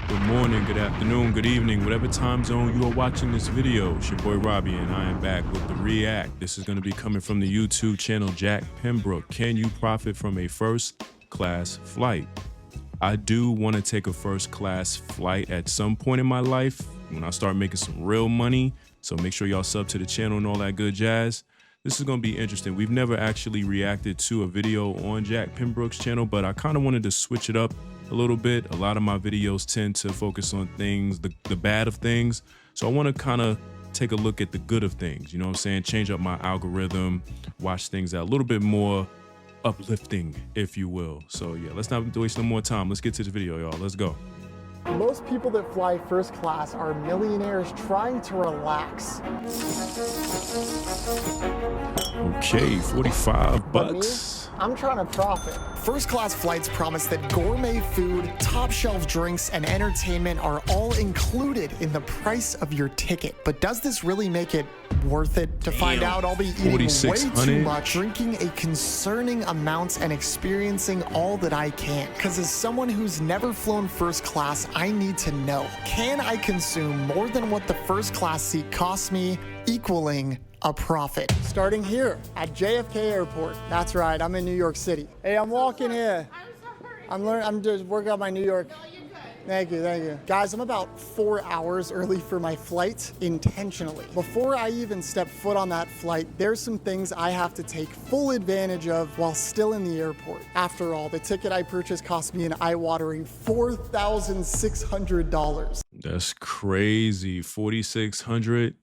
Good morning, good afternoon, good evening, whatever time zone you are watching this video. It's your boy Robbie, and I am back with the React. This is going to be coming from the YouTube channel Jack Pembroke. Can you profit from a first-class flight? I do want to take a first-class flight at some point in my life when I start making some real money. So make sure y'all sub to the channel and all that good jazz. This is going to be interesting. We've never actually reacted to a video on Jack Pembroke's channel, but I kind of wanted to switch it up a little bit. A lot of my videos tend to focus on things, the bad of things. So I want to kind of take a look at the good of things. You know what I'm saying? Change up my algorithm, watch things that are a little bit more uplifting, if you will. So yeah, let's not waste no more time. Let's get to the video, y'all. Let's go. Most people that fly first class are millionaires trying to relax. Okay, 45 bucks. I'm trying to profit. First class flights promise that gourmet food, top shelf drinks, and entertainment are all included in the price of your ticket. But does this really make it worth it? To find out, I'll be eating way too much, drinking a concerning amount, and experiencing all that I can. Because as someone who's never flown first class, I need to know, can I consume more than what the first class seat costs me, equaling a profit? Starting here at JFK Airport. That's right, I'm in New York City. Hey, I'm walking here. I'm just working on my New York. Thank you. Guys, I'm about 4 hours early for my flight, intentionally. Before I even step foot on that flight, there's some things I have to take full advantage of while still in the airport. After all, the ticket I purchased cost me an eye-watering $4,600. That's crazy. $4,600.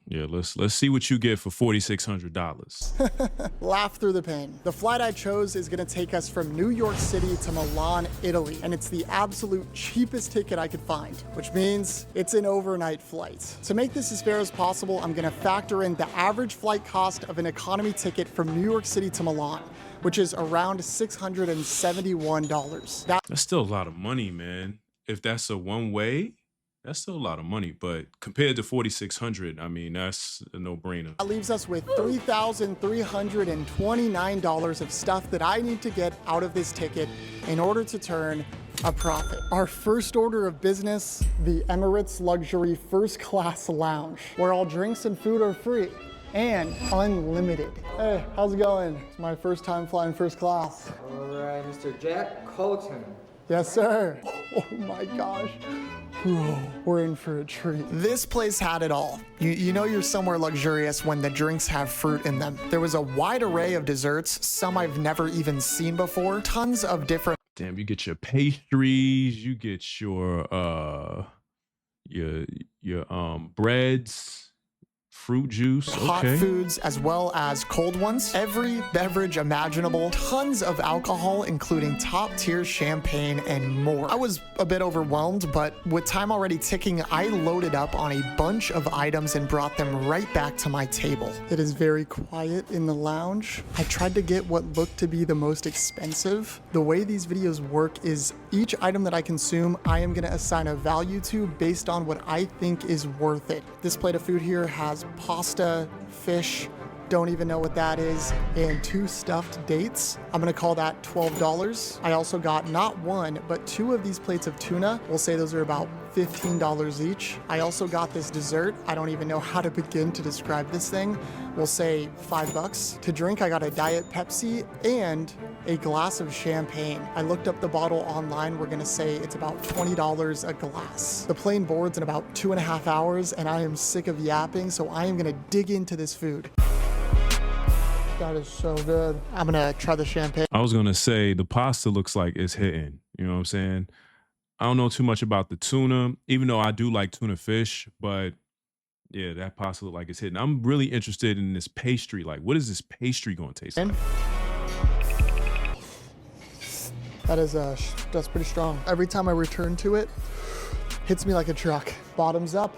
Yeah, let's see what you get for $4,600. Laugh through the pain. The flight I chose is gonna take us from New York City to Milan, Italy, and it's the absolute cheapest ticket I could find, which means it's an overnight flight. To make this as fair as possible, I'm gonna factor in the average flight cost of an economy ticket from New York City to Milan, which is around $671. That's still a lot of money, man. If that's a one-way, that's still a lot of money, but compared to $4,600, I mean, that's a no-brainer. That leaves us with $3,329 of stuff that I need to get out of this ticket in order to turn a profit. Our first order of business, the Emirates Luxury First Class Lounge, where all drinks and food are free and unlimited. Hey, how's it going? It's my first time flying first class. All right, Mr. Jack Colton. Yes, sir. Oh my gosh. Bro, we're in for a treat. This place had it all. You know you're somewhere luxurious when the drinks have fruit in them. There was a wide array of desserts, some I've never even seen before, tons of different. Damn, you get your pastries, you get your breads, fruit juice, hot foods as well as cold ones, every beverage imaginable, tons of alcohol, including top-tier champagne and more. I was a bit overwhelmed, but with time already ticking, I loaded up on a bunch of items and brought them right back to my table. It is very quiet in the lounge. I tried to get what looked to be the most expensive. The way these videos work is each item that I consume, I am gonna assign a value to based on what I think is worth it. This plate of food here has pasta, fish, don't even know what that is, and 2 stuffed dates. I'm gonna call that $12. I also got not one, but 2 of these plates of tuna. We'll say those are about $15 each. I also got this dessert. I don't even know how to begin to describe this thing. We'll say $5. To drink, I got a Diet Pepsi and a glass of champagne. I looked up the bottle online. We're gonna say it's about $20 a glass. The plane boards in about 2.5 hours, and I am sick of yapping, so I am gonna dig into this food. That is so good. I'm gonna try the champagne. I was gonna say the pasta looks like it's hitting. You know what I'm saying? I don't know too much about the tuna, even though I do like tuna fish, but yeah, that pasta look like it's hitting. I'm really interested in this pastry. Like, what is this pastry gonna taste like? That's pretty strong. Every time I return to it, hits me like a truck. Bottoms up.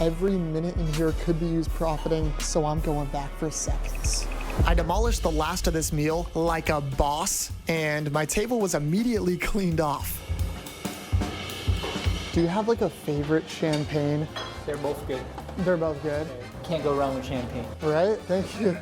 Every minute in here could be used profiting, so I'm going back for seconds. I demolished the last of this meal like a boss, and my table was immediately cleaned off. Do you have like a favorite champagne? They're both good. They're both good. Can't go wrong with champagne. Right? Thank you.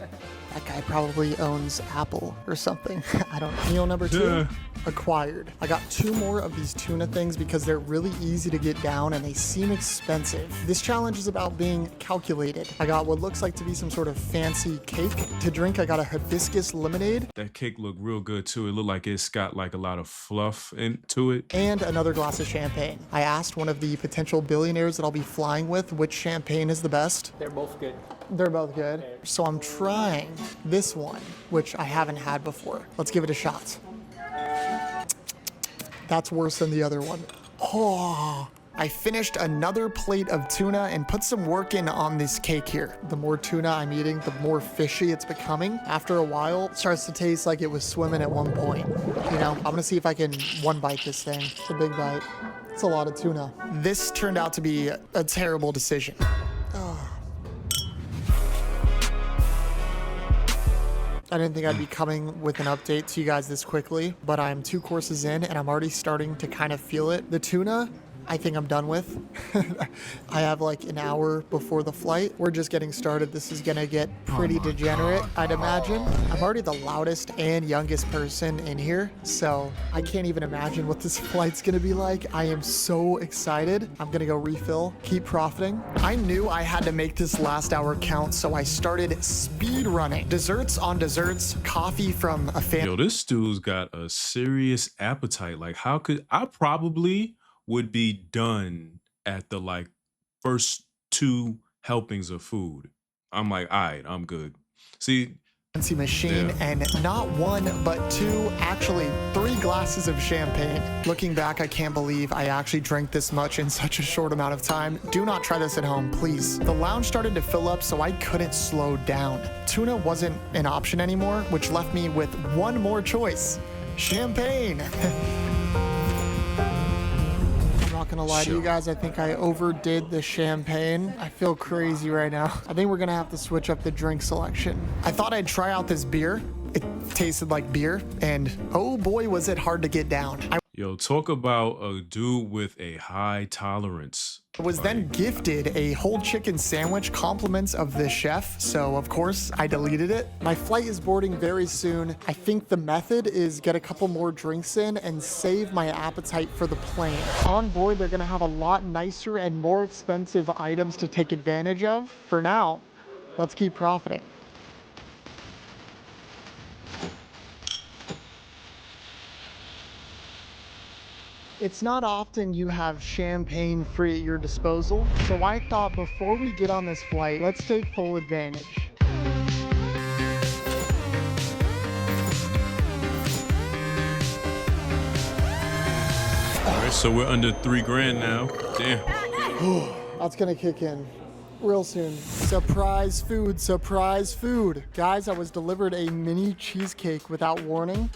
That guy probably owns Apple or something. I don't know. Meal number 2, acquired. I got 2 more of these tuna things because they're really easy to get down and they seem expensive. This challenge is about being calculated. I got what looks like to be some sort of fancy cake. To drink, I got a hibiscus lemonade. That cake looked real good too. It looked like it's got like a lot of fluff into it. And another glass of champagne. I asked one of the potential billionaires that I'll be flying with which champagne is the best. They're both good. They're both good. So I'm trying this one, which I haven't had before. Let's give it a shot. That's worse than the other one. Oh, I finished another plate of tuna and put some work in on this cake here. The more tuna I'm eating, the more fishy it's becoming. After a while, it starts to taste like it was swimming at one point. You know, I'm gonna see if I can one bite this thing. It's a big bite. It's a lot of tuna. This turned out to be a terrible decision. I didn't think I'd be coming with an update to you guys this quickly, but I'm 2 courses in and I'm already starting to kind of feel it. The tuna, I think I'm done with. I have like an hour before the flight. We're just getting started. This is gonna get pretty degenerate, I'd imagine. I'm already the loudest and youngest person in here, so I can't even imagine what this flight's gonna be like. I am so excited. I'm gonna go refill, keep profiting. I knew I had to make this last hour count, so I started speed running. Desserts on desserts, coffee from a fan. Yo, this dude's got a serious appetite. Like, how could I probably would be done at the like first 2 helpings of food. I'm like, all right, I'm good. See, fancy machine and not 1 but 2, actually 3 glasses of champagne. Looking back, I can't believe I actually drank this much in such a short amount of time. Do not try this at home, please. The lounge started to fill up, so I couldn't slow down. Tuna wasn't an option anymore, which left me with 1 more choice: champagne. Not gonna lie to you guys, I think I overdid the champagne. I feel crazy right now. I think we're gonna have to switch up the drink selection. I thought I'd try out this beer. It tasted like beer, and oh boy, was it hard to get down. yo, talk about a dude with a high tolerance. I was then gifted a whole chicken sandwich, compliments of the chef, so of course I deleted it. My flight is boarding very soon. I think the method is get a couple more drinks in and save my appetite for the plane. On board, they're gonna have a lot nicer and more expensive items to take advantage of. For now, let's keep profiting. It's not often you have champagne free at your disposal, so I thought before we get on this flight, let's take full advantage. All right, so we're under $3,000 now. Damn. That's gonna kick in real soon. Surprise food, surprise food. Guys, I was delivered a mini cheesecake without warning.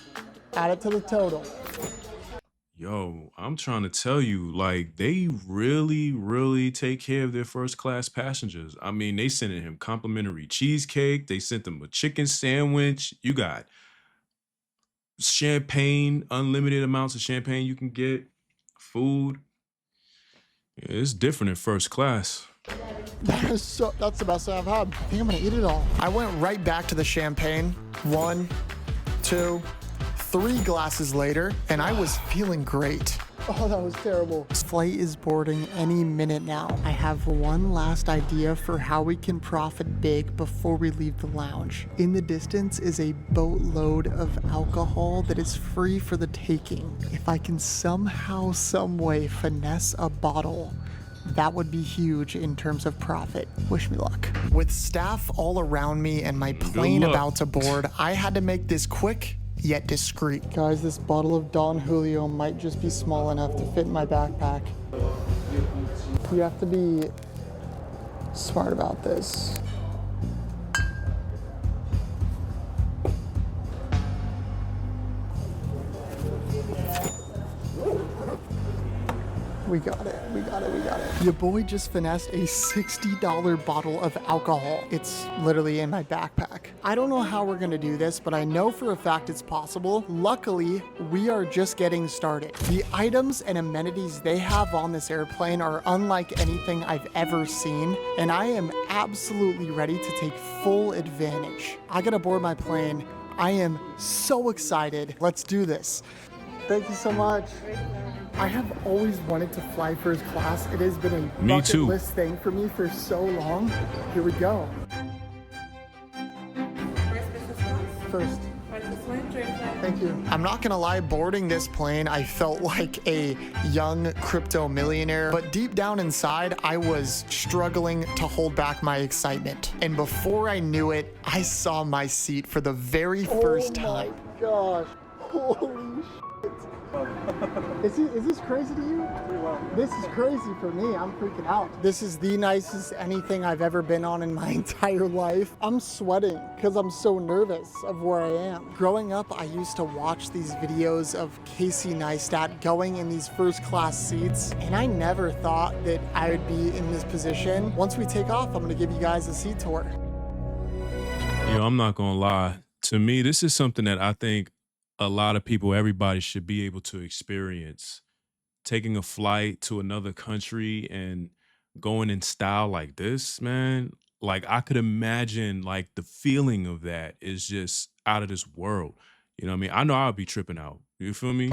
Add it to the total. Yo, I'm trying to tell you, like, they really, really take care of their first class passengers. I mean, they sent him complimentary cheesecake. They sent them a chicken sandwich. You got champagne, unlimited amounts of champagne you can get, food. Yeah, it's different in first class. That's the best I've had. I think I'm gonna eat it all. I went right back to the champagne. 1, 2, 3 glasses later, and I was feeling great. Oh, that was terrible. This flight is boarding any minute now. I have one last idea for how we can profit big before we leave the lounge. In the distance is a boatload of alcohol that is free for the taking. If I can somehow, some way finesse a bottle, that would be huge in terms of profit. Wish me luck. With staff all around me and my plane about to board, I had to make this quick yet discreet. Guys, this bottle of Don Julio might just be small enough to fit in my backpack. You have to be smart about this. We got it. Your boy just finessed a $60 bottle of alcohol. It's literally in my backpack. I don't know how we're gonna do this, but I know for a fact it's possible. Luckily, we are just getting started. The items and amenities they have on this airplane are unlike anything I've ever seen, and I am absolutely ready to take full advantage. I gotta board my plane. I am so excited. Let's do this. Thank you so much. I have always wanted to fly first class. It has been a bucket list thing for me for so long. Here we go. First. Thank you. I'm not gonna lie, boarding this plane, I felt like a young crypto millionaire, but deep down inside, I was struggling to hold back my excitement. And before I knew it, I saw my seat for the very first time. Oh my gosh, holy shit. Is this crazy to you? This is crazy for me. I'm freaking out. This is the nicest anything I've ever been on in my entire life. I'm sweating because I'm so nervous of where I am. Growing up, I used to watch these videos of Casey Neistat going in these first class seats, and I never thought that I would be in this position. Once we take off, I'm gonna give you guys a seat tour. I'm not gonna lie. To me, this is something that I think a lot of people, everybody should be able to experience. Taking a flight to another country and going in style like this, man. Like, I could imagine, like, the feeling of that is just out of this world. You know what I mean? I know I'll be tripping out. You feel me?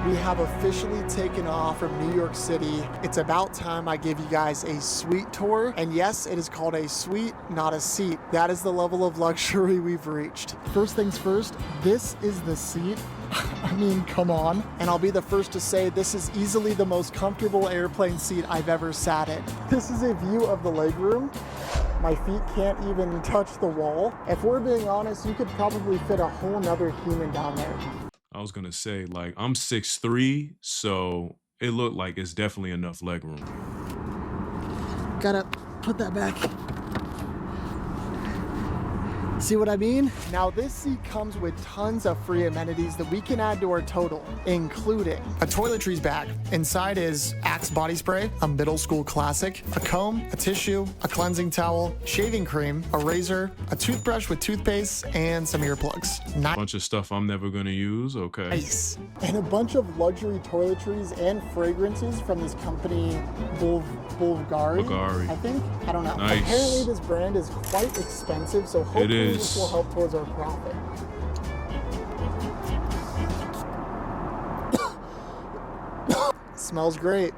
We have officially taken off from New York City. It's about time I give you guys a suite tour. And yes, it is called a suite, not a seat. That is the level of luxury we've reached. First things first, this is the seat. I mean, come on. And I'll be the first to say this is easily the most comfortable airplane seat I've ever sat in. This is a view of the legroom. My feet can't even touch the wall. If we're being honest, you could probably fit a whole nother human down there. I was gonna say, like, I'm 6'3", so it looked like it's definitely enough leg room. Gotta put that back. See what I mean? Now this seat comes with tons of free amenities that we can add to our total, including a toiletries bag. Inside is Axe body spray, a middle school classic, a comb, a tissue, a cleansing towel, shaving cream, a razor, a toothbrush with toothpaste, and some earplugs. Bunch of stuff I'm never gonna use, okay. Nice. And a bunch of luxury toiletries and fragrances from this company, Bulgari, I think? I don't know. Nice. Apparently this brand is quite expensive, so hopefully this will help towards our profit. Smells great.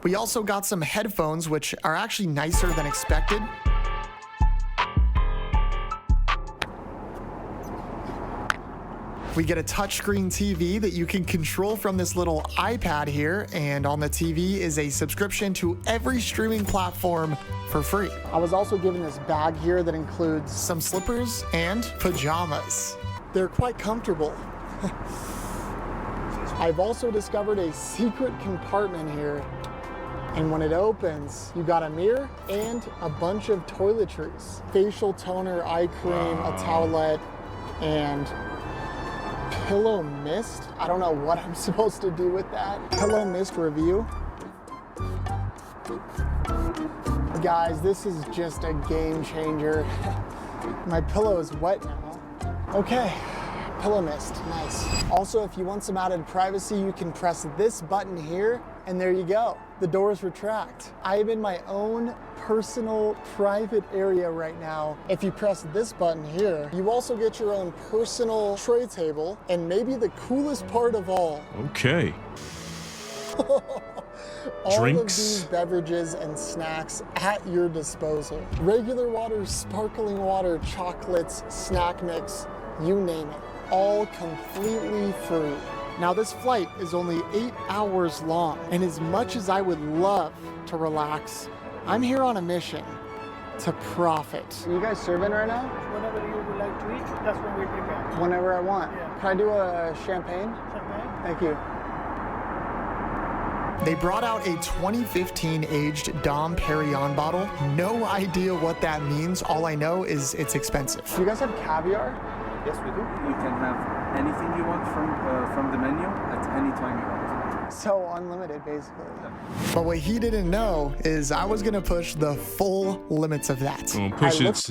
We also got some headphones, which are actually nicer than expected. We get a touchscreen TV that you can control from this little iPad here, and on the TV is a subscription to every streaming platform for free. I was also given this bag here that includes some slippers and pajamas. They're quite comfortable. I've also discovered a secret compartment here, and when it opens, you got a mirror and a bunch of toiletries. Facial toner, eye cream, a towelette, and pillow mist. I don't know what I'm supposed to do with that. Pillow mist review. Guys, this is just a game changer. My pillow is wet now. Okay, pillow mist, nice. Also, if you want some added privacy, you can press this button here, and there you go. The doors retract. I am in my own personal private area right now. If you press this button here, you also get your own personal tray table, and maybe the coolest part of all. Okay. All Drinks. of these beverages and snacks at your disposal. Regular water, sparkling water, chocolates, snack mix, you name it. All completely free. Now this flight is only 8 hours long, and as much as I would love to relax, I'm here on a mission to profit. Are you guys serving right now? Whenever you would like to eat, that's when we prepare. Whenever I want. Yeah. Can I do a champagne? Champagne? Thank you. They brought out a 2015 aged Dom Perignon bottle. No idea what that means. All I know is it's expensive. Do you guys have caviar? Yes, we do. You can have anything you want from the menu at any time you want. So unlimited, basically. But what he didn't know is I was gonna push the full limits of that.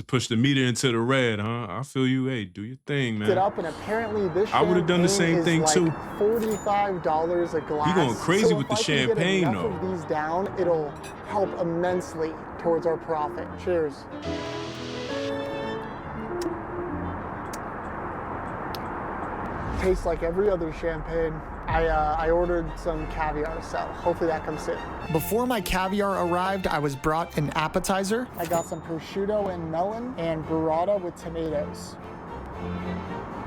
Push the meter into the red, huh? I feel you. Hey, do your thing, man. It up, and apparently this I would have done the same thing like too. $45 a glass. He going crazy with the champagne, though. If I can get though. enough of these down, it'll help immensely towards our profit. Cheers. Tastes like every other champagne. I ordered some caviar, so hopefully that comes soon. Before my caviar arrived, I was brought an appetizer. I got some prosciutto and melon and burrata with tomatoes.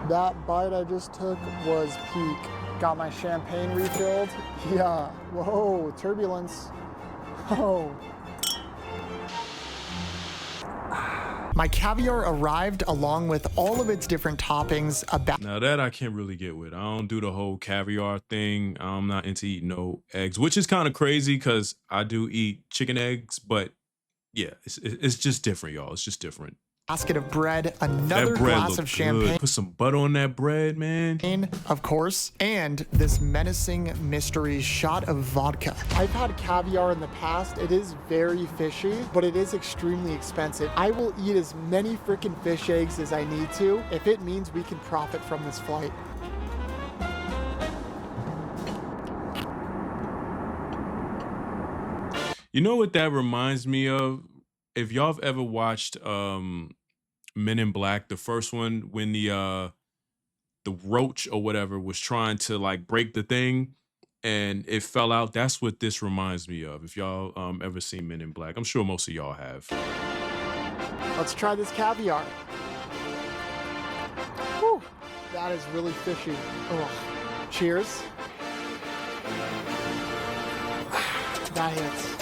That bite I just took was peak. Got my champagne refilled. Yeah, whoa, turbulence. Oh. My caviar arrived along with all of its different toppings. Now that I can't really get with. I don't do the whole caviar thing. I'm not into eating no eggs, which is kind of crazy because I do eat chicken eggs, but yeah, it's just different, y'all. It's just different. Basket of bread, another That bread glass look of champagne. good. Put some butter on that bread, man. Of course, and this menacing mystery shot of vodka. I've had caviar in the past. It is very fishy, but it is extremely expensive. I will eat as many freaking fish eggs as I need to if it means we can profit from this flight. You know what that reminds me of? If y'all have ever watched Men in Black, the first one, when the roach or whatever was trying to like break the thing and it fell out, that's what this reminds me of. If y'all ever seen Men in Black, I'm sure most of y'all have. Let's try this caviar. Whew, that is really fishy. Oh, cheers. That hits.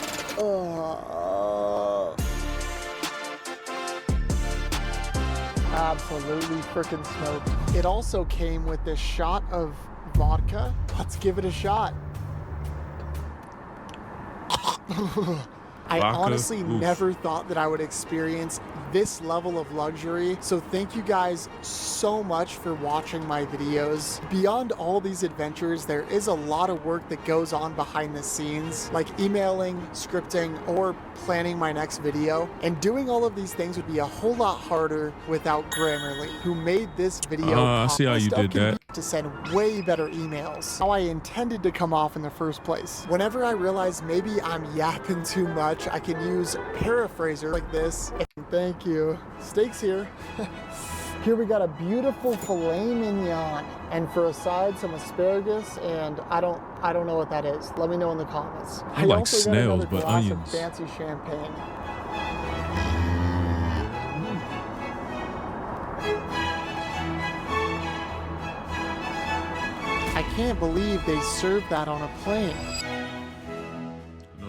Absolutely freaking smoked. It also came with this shot of vodka. Let's give it a shot. I honestly never thought that I would experience this level of luxury. So thank you guys so much for watching my videos. Beyond all these adventures, there is a lot of work that goes on behind the scenes, like emailing, scripting, or planning my next video. And doing all of these things would be a whole lot harder without Grammarly, who made this video I see how you did that. to send way better emails. How I intended to come off in the first place. Whenever I realize maybe I'm yapping too much, I can use paraphraser like this. Thank you. Steaks here. Here we got a beautiful filet mignon, and for a side, some asparagus, and I don't know what that is. Let me know in the comments. I like also got snails, another but glass onions. of fancy champagne. I can't believe they served that on a plane.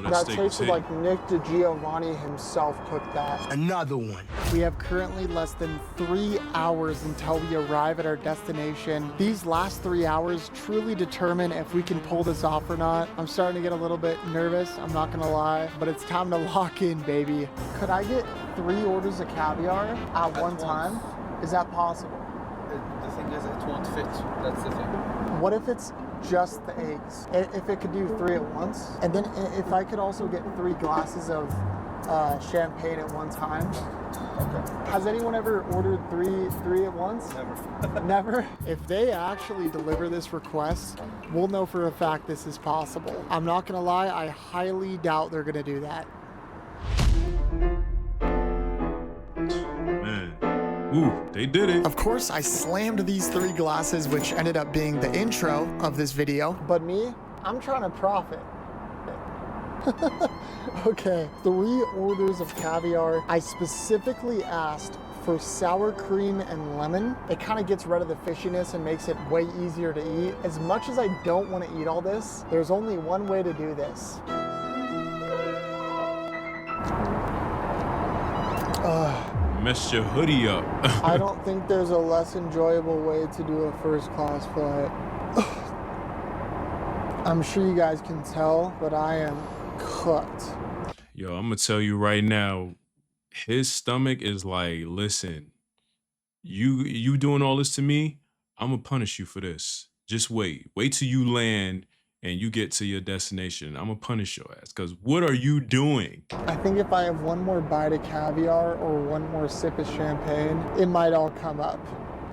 That tasted like Nick DiGiovanni himself cooked that. Another one. We have currently less than 3 hours until we arrive at our destination. These last 3 hours truly determine if we can pull this off or not. I'm starting to get a little bit nervous, I'm not gonna lie, but it's time to lock in, baby. Could I get 3 orders of caviar at one time? Is that possible? The thing is, it won't fit. That's the thing. What if it's just the eggs? If it could do 3 at once, and then if I could also get 3 glasses of champagne at one time. Okay. Has anyone ever ordered three at once? Never. Never? If they actually deliver this request, we'll know for a fact this is possible. I'm not gonna lie, I highly doubt they're gonna do that. Man. Ooh, they did it. Of course, I slammed these 3 glasses, which ended up being the intro of this video. But me, I'm trying to profit. Okay, 3 orders of caviar. I specifically asked for sour cream and lemon. It kind of gets rid of the fishiness and makes it way easier to eat. As much as I don't want to eat all this, there's only one way to do this. Messed your hoodie up. I don't think there's a less enjoyable way to do a first class flight. I'm sure you guys can tell, but I am cooked. Yo, I'm gonna tell you right now, his stomach is like, listen, you doing all this to me, I'm gonna punish you for this. Just wait. Wait till you land and you get to your destination. I'm gonna punish your ass. Cause what are you doing? I think if I have one more bite of caviar or one more sip of champagne, it might all come up.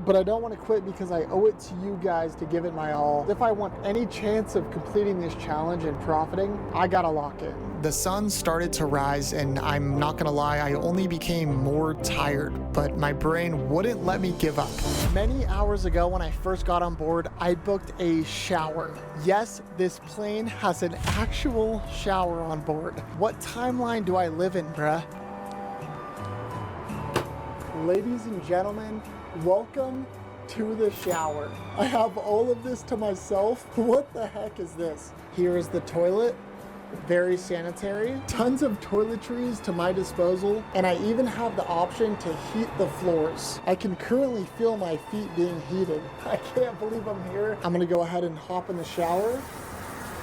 But I don't want to quit because I owe it to you guys to give it my all. If I want any chance of completing this challenge and profiting, I gotta lock in. The sun started to rise, and I'm not gonna lie, I only became more tired, but my brain wouldn't let me give up. Many hours ago when I first got on board, I booked a shower. Yes, this plane has an actual shower on board. What timeline do I live in, bruh? Ladies and gentlemen, welcome to the shower. I have all of this to myself. What the heck is this? Here is the toilet. Very sanitary. Tons of toiletries to my disposal, and I even have the option to heat the floors. I can currently feel my feet being heated. I can't believe I'm here. I'm gonna go ahead and hop in the shower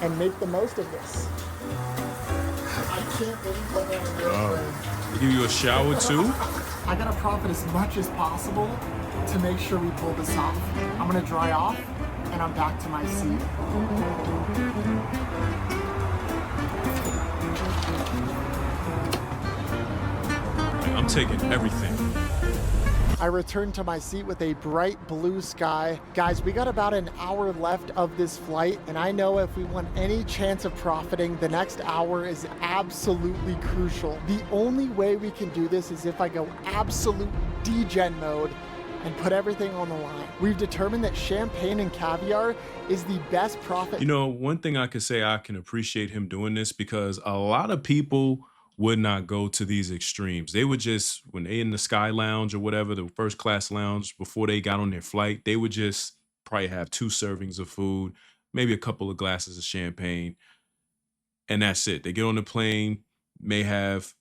and make the most of this. I can't believe what I'm doing. They give you a shower too? I gotta profit as much as possible to make sure we pull this off. I'm gonna dry off and I'm back to my seat. I'm taking everything. I returned to my seat with a bright blue sky. Guys, we got about an hour left of this flight, and I know if we want any chance of profiting, the next hour is absolutely crucial. The only way we can do this is if I go absolute degen mode and put everything on the line. We've determined that champagne and caviar is the best profit. You know, one thing I could say, I can appreciate him doing this because a lot of people would not go to these extremes. They would just, when they in the Sky Lounge or whatever, the first class lounge, before they got on their flight, they would just probably have 2 servings of food, maybe a couple of glasses of champagne, and that's it. They get on the plane, may have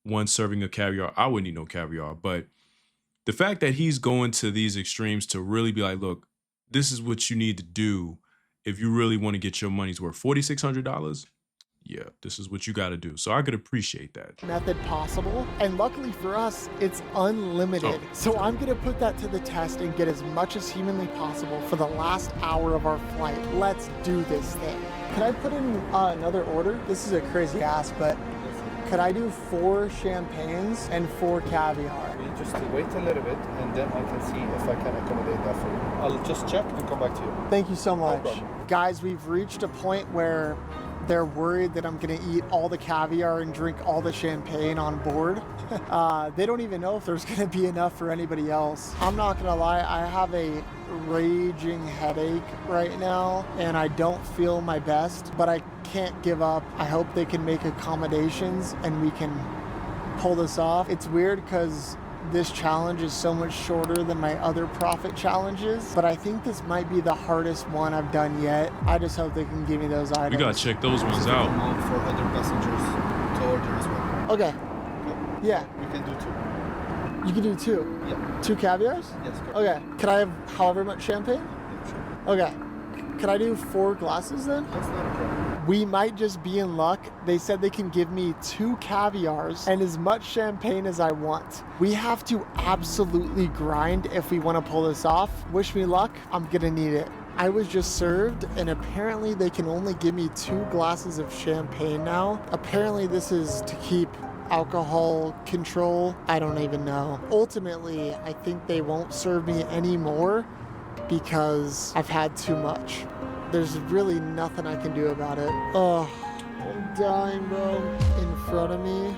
1 serving of caviar. I wouldn't eat no caviar, but the fact that he's going to these extremes to really be like, look, this is what you need to do if you really want to get your money's worth. $4,600? Yeah, this is what you got to do. So I could appreciate that. Method possible, and luckily for us, it's unlimited. So I'm gonna put that to the test and get as much as humanly possible for the last hour of our flight. Let's do this thing. Can I put in another order? This is a crazy ask, but could I do 4 champagnes and 4 caviar? We just wait a little bit, and then I can see if I can accommodate that for you. I'll just check and come back to you. Thank you so much. problem. Guys, we've reached a point where they're worried that I'm gonna eat all the caviar and drink all the champagne on board. They don't even know if there's gonna be enough for anybody else. I'm not gonna lie, I have a raging headache right now and I don't feel my best, but I can't give up. I hope they can make accommodations and we can pull this off. It's weird because this challenge is so much shorter than my other profit challenges, but I think this might be the hardest one I've done yet. I just hope they can give me those items. We got to check those ones out. For other passengers to order as well. Okay. Yeah. We can do 2. You can do 2. Yeah. 2 caviars? Yes, correct. Okay. Can I have however much champagne? Yeah, sure. Okay. Can I do 4 glasses then? That's not a problem. We might just be in luck. They said they can give me 2 caviars and as much champagne as I want. We have to absolutely grind if we want to pull this off. Wish me luck. I'm gonna need it. I was just served and apparently they can only give me 2 glasses of champagne now. Apparently this is to keep alcohol control. I don't even know. Ultimately, I think they won't serve me any more because I've had too much. There's really nothing I can do about it. Oh, I'm dying, bro. In front of me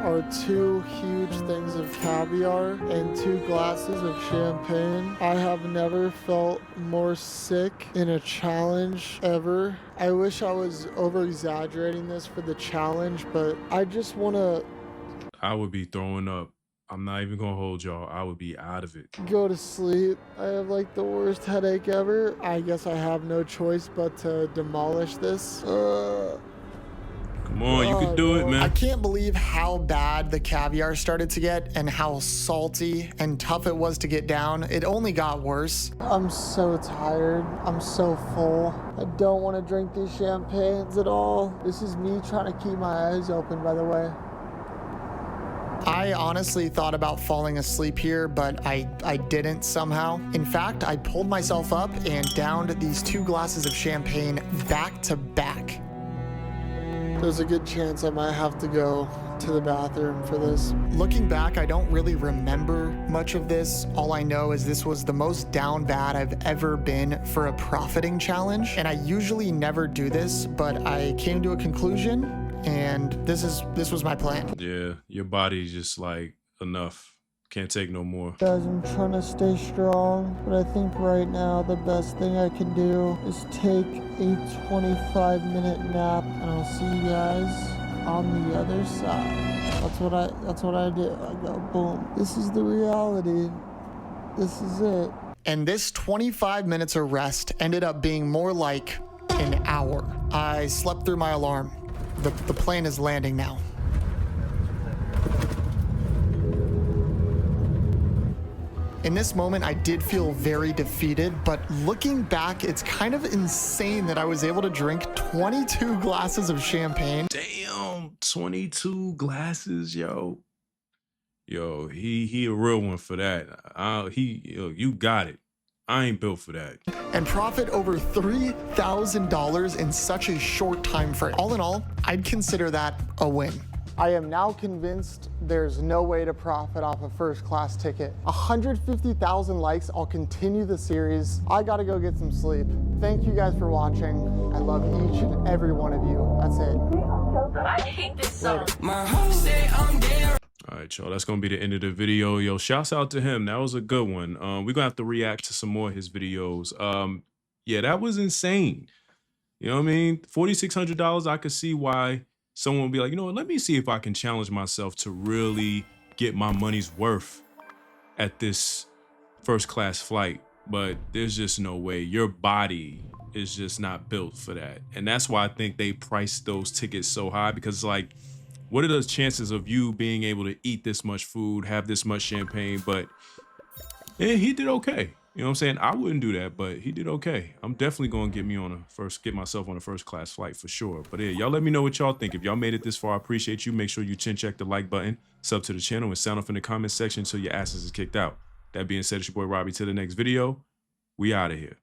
are 2 huge things of caviar and 2 glasses of champagne. I have never felt more sick in a challenge ever. I wish I was over-exaggerating this for the challenge, but I just want to I would be throwing up. I'm not even gonna hold y'all. I would be out of it. go to sleep. I have like the worst headache ever. I guess I have no choice but to demolish this. Come on, you can do it, I man. can't believe how bad the caviar started to get and how salty and tough it was to get down. It only got worse. I'm so tired. I'm so full. I don't want to drink these champagnes at all. This is me trying to keep my eyes open, by the way. I honestly thought about falling asleep here, but I didn't somehow. In fact, I pulled myself up and downed these 2 glasses of champagne back to back. There's a good chance I might have to go to the bathroom for this. Looking back, I don't really remember much of this. All I know is this was the most down bad I've ever been for a profiting challenge. And I usually never do this, but I came to a conclusion and this was my plan. Yeah, your body's just like, enough. Can't take no more. Guys, I'm trying to stay strong, but I think right now the best thing I can do is take a 25-minute nap, and I'll see you guys on the other side. That's what I do. I go, boom. This is the reality. This is it. And this 25 minutes of rest ended up being more like an hour. I slept through my alarm. The plane is landing now. In this moment, I did feel very defeated, but looking back, it's kind of insane that I was able to drink 22 glasses of champagne. Damn, 22 glasses, yo. Yo, he a real one for that. You got it. I ain't built for that. And profit over $3,000 in such a short time frame. All in all, I'd consider that a win. I am now convinced there's no way to profit off a first class ticket. 150,000 likes, I'll continue the series. I gotta go get some sleep. Thank you guys for watching. I love each and every one of you. That's it. I hate this song. All right, y'all, that's gonna be the end of the video. Yo, shouts out to him. That was a good one. We're gonna have to react to some more of his videos. Yeah, that was insane. You know what I mean? $4,600, I could see why someone would be like, you know what, let me see if I can challenge myself to really get my money's worth at this first class flight. But there's just no way. Your body is just not built for that. And that's why I think they priced those tickets so high, because it's like, what are the chances of you being able to eat this much food, have this much champagne? But yeah, he did okay. You know what I'm saying? I wouldn't do that, but he did okay. I'm definitely going to get myself on a first class flight for sure. But yeah, y'all let me know what y'all think. If y'all made it this far, I appreciate you. Make sure you check the like button, sub to the channel, and sound off in the comment section until your asses is kicked out. That being said, it's your boy Robbie. Till the next video, we out of here.